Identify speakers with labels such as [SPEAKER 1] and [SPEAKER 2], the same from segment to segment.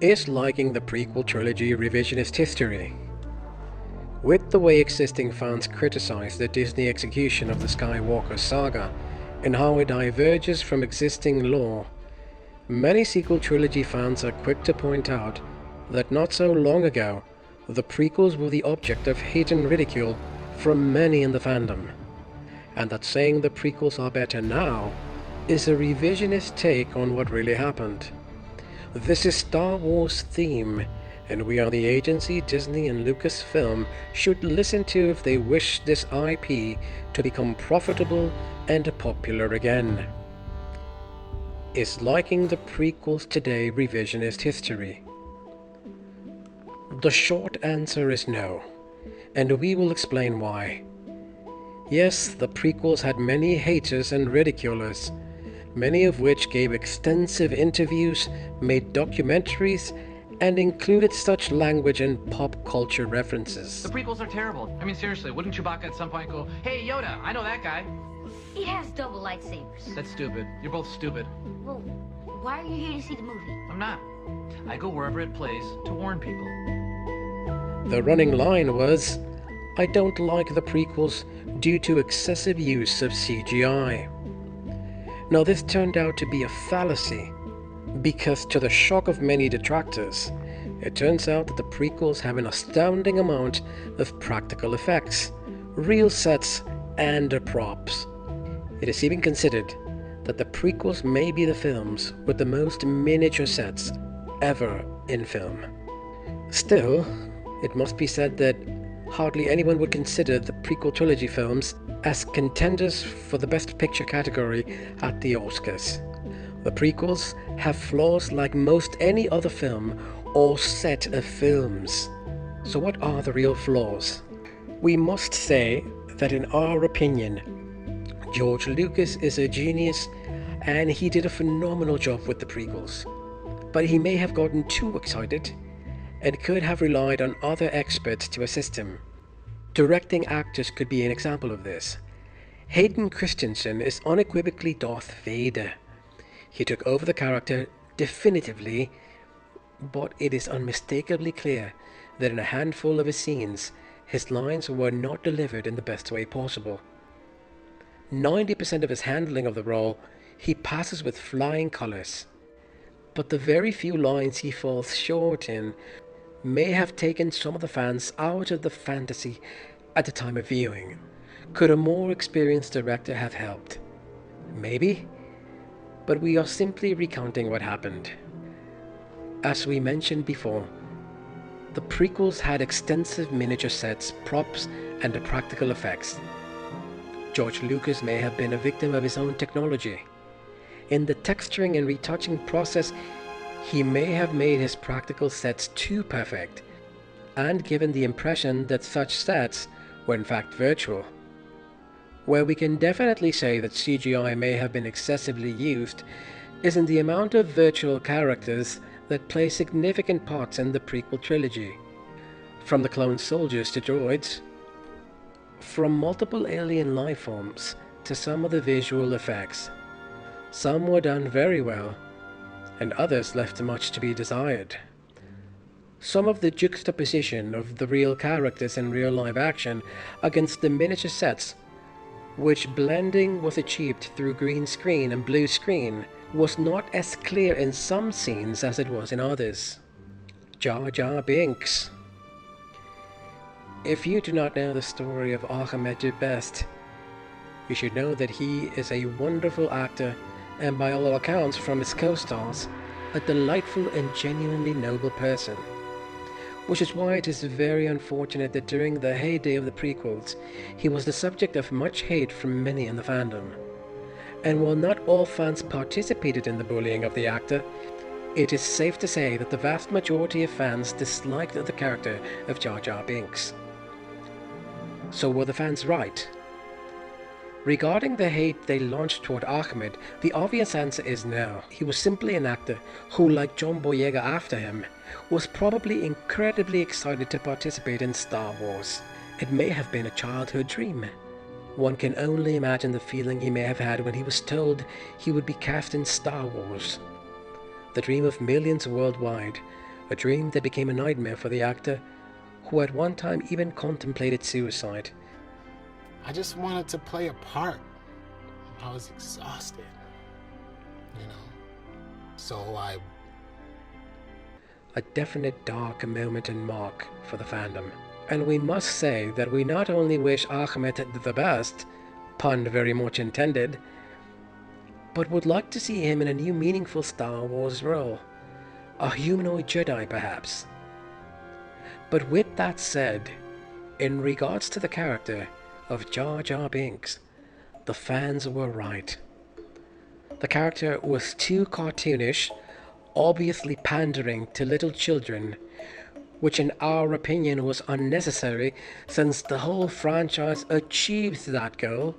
[SPEAKER 1] is liking the prequel trilogy revisionist history. With the way existing fans criticize the Disney execution of the Skywalker saga and how it diverges from existing lore, many sequel trilogy fans are quick to point out that not so long ago, the prequels were the object of hate and ridicule from many in the fandom, and that saying the prequels are better now is a revisionist take on what really happened. This is Star Wars theme, and we are the agency Disney and Lucasfilm should listen to if they wish this IP to become profitable and popular again. Is liking the prequels today revisionist history? The short answer is no, and we will explain why. Yes, the prequels had many haters and ridiculers, many of which gave extensive interviews, made documentaries, and included such language and pop culture references.
[SPEAKER 2] The prequels are terrible. I mean, seriously, wouldn't Chewbacca at some point go, "Hey, Yoda, I know that guy"?
[SPEAKER 3] He has double lightsabers.
[SPEAKER 2] That's stupid. You're both stupid.
[SPEAKER 3] Well, why are you here to see the movie?
[SPEAKER 2] I'm not. I go wherever it plays to warn people.
[SPEAKER 1] The running line was, "I don't like the prequels due to excessive use of CGI." Now this turned out to be a fallacy, because to the shock of many detractors, it turns out that the prequels have an astounding amount of practical effects, real sets, and props. It is even considered that the prequels may be the films with the most miniature sets ever in film. Still, it must be said that hardly anyone would consider the prequel trilogy films as contenders for the Best Picture category at the Oscars. The prequels have flaws like most any other film or set of films. So what are the real flaws? We must say that in our opinion, George Lucas is a genius and he did a phenomenal job with the prequels. But he may have gotten too excited and could have relied on other experts to assist him. Directing actors could be an example of this. Hayden Christensen is unequivocally Darth Vader. He took over the character definitively, but it is unmistakably clear that in a handful of his scenes, his lines were not delivered in the best way possible. 90% of his handling of the role, he passes with flying colors. But the very few lines he falls short in may have taken some of the fans out of the fantasy at the time of viewing. Could a more experienced director have helped? Maybe, but we are simply recounting what happened. As we mentioned before, the prequels had extensive miniature sets, props, and practical effects. George Lucas may have been a victim of his own technology. In the texturing and retouching process, he may have made his practical sets too perfect, and given the impression that such sets were in fact virtual. Where we can definitely say that CGI may have been excessively used is in the amount of virtual characters that play significant parts in the prequel trilogy. From the clone soldiers to droids, from multiple alien life forms to some of the visual effects. Some were done very well, and others left much to be desired. Some of the juxtaposition of the real characters in real live action against the miniature sets, which blending was achieved through green screen and blue screen, was not as clear in some scenes as it was in others. Jar Jar Binks. If you do not know the story of Ahmed Best, you should know that he is a wonderful actor and by all accounts from his co-stars, a delightful and genuinely noble person. Which is why it is very unfortunate that during the heyday of the prequels, he was the subject of much hate from many in the fandom. And while not all fans participated in the bullying of the actor, it is safe to say that the vast majority of fans disliked the character of Jar Jar Binks. So were the fans right? Regarding the hate they launched toward Ahmed, the obvious answer is no. He was simply an actor who, like John Boyega after him, was probably incredibly excited to participate in Star Wars. It may have been a childhood dream. One can only imagine the feeling he may have had when he was told he would be cast in Star Wars. The dream of millions worldwide, a dream that became a nightmare for the actor, who at one time even contemplated suicide.
[SPEAKER 4] I just wanted to play a part. I was exhausted, you know. So
[SPEAKER 1] a definite dark moment and mark for the fandom. And we must say that we not only wish Ahmed the best, pun very much intended, but would like to see him in a new meaningful Star Wars role. A humanoid Jedi, perhaps. But with that said, in regards to the character of Jar Jar Binks, the fans were right. The character was too cartoonish, obviously pandering to little children, which in our opinion was unnecessary since the whole franchise achieves that goal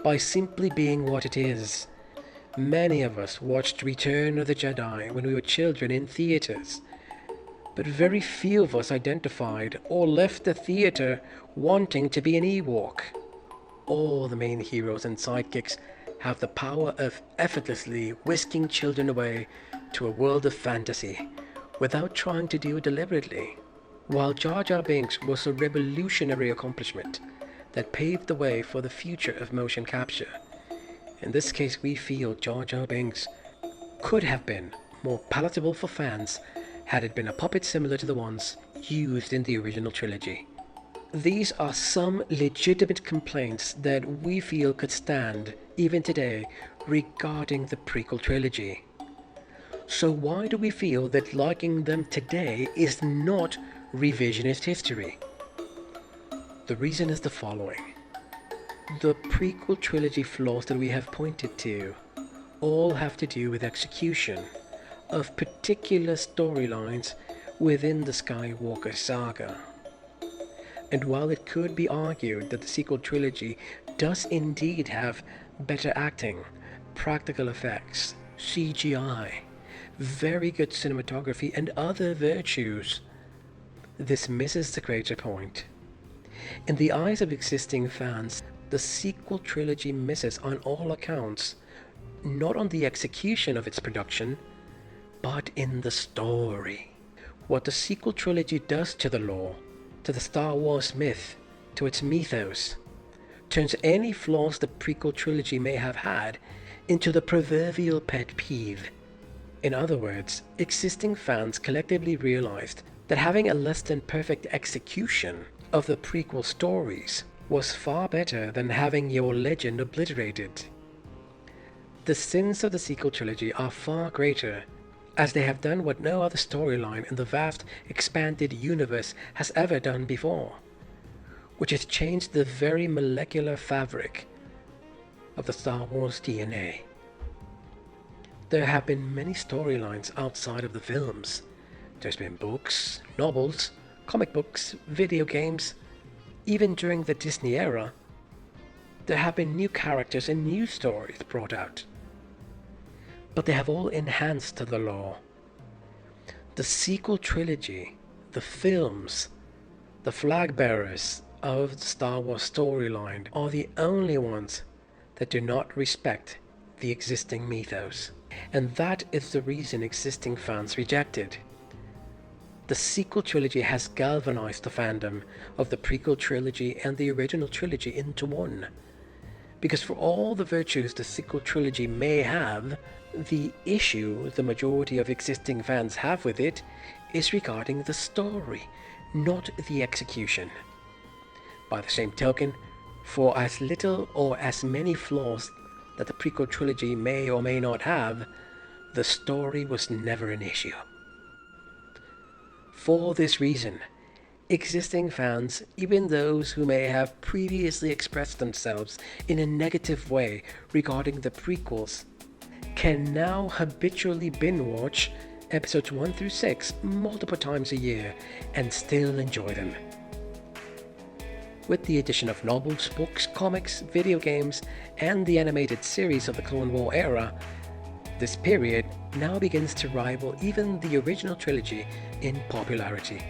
[SPEAKER 1] by simply being what it is. Many of us watched Return of the Jedi when we were children in theaters, but very few of us identified or left the theater wanting to be an Ewok. All the main heroes and sidekicks have the power of effortlessly whisking children away to a world of fantasy without trying to do it deliberately. While Jar Jar Binks was a revolutionary accomplishment that paved the way for the future of motion capture, in this case we feel Jar Jar Binks could have been more palatable for fans had it been a puppet similar to the ones used in the original trilogy. These are some legitimate complaints that we feel could stand even today regarding the Prequel Trilogy. So why do we feel that liking them today is not revisionist history? The reason is the following. The Prequel Trilogy flaws that we have pointed to all have to do with execution of particular storylines within the Skywalker saga. And while it could be argued that the Sequel Trilogy does indeed have better acting, practical effects, CGI, very good cinematography, and other virtues, this misses the greater point. In the eyes of existing fans, the Sequel Trilogy misses on all accounts, not on the execution of its production, but in the story. What the Sequel Trilogy does to the lore, to the Star Wars myth, to its mythos, turns any flaws the Prequel Trilogy may have had into the proverbial pet peeve. In other words, existing fans collectively realized that having a less than perfect execution of the prequel stories was far better than having your legend obliterated. The sins of the Sequel Trilogy are far greater, as they have done what no other storyline in the vast expanded universe has ever done before, which has changed the very molecular fabric of the Star Wars DNA. There have been many storylines outside of the films. There's been books, novels, comic books, video games. Even during the Disney era, there have been new characters and new stories brought out. But they have all enhanced the lore. The Sequel Trilogy, the films, the flag bearers of the Star Wars storyline are the only ones that do not respect the existing mythos. And that is the reason existing fans reject it. The Sequel Trilogy has galvanized the fandom of the Prequel Trilogy and the original trilogy into one. Because for all the virtues the Sequel Trilogy may have, the issue the majority of existing fans have with it is regarding the story, not the execution. By the same token, for as little or as many flaws that the Prequel Trilogy may or may not have, the story was never an issue. For this reason, existing fans, even those who may have previously expressed themselves in a negative way regarding the prequels, can now habitually binge-watch episodes 1 through 6 multiple times a year and still enjoy them. With the addition of novels, books, comics, video games, and the animated series of the Clone War era, this period now begins to rival even the original trilogy in popularity.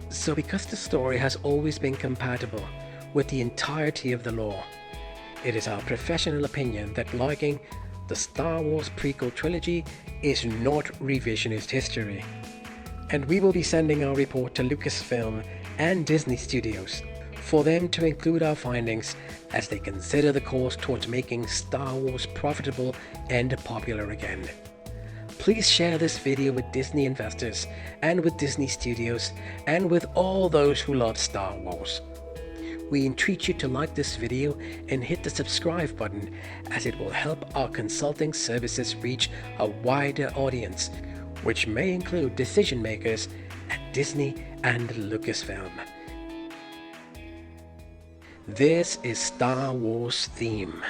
[SPEAKER 1] So because the story has always been compatible with the entirety of the lore, it is our professional opinion that liking the Star Wars Prequel Trilogy is not revisionist history. And we will be sending our report to Lucasfilm and Disney Studios for them to include our findings as they consider the course towards making Star Wars profitable and popular again. Please share this video with Disney investors and with Disney Studios and with all those who love Star Wars. We entreat you to like this video and hit the subscribe button, as it will help our consulting services reach a wider audience, which may include decision makers at Disney and Lucasfilm. This is Star Wars Theme.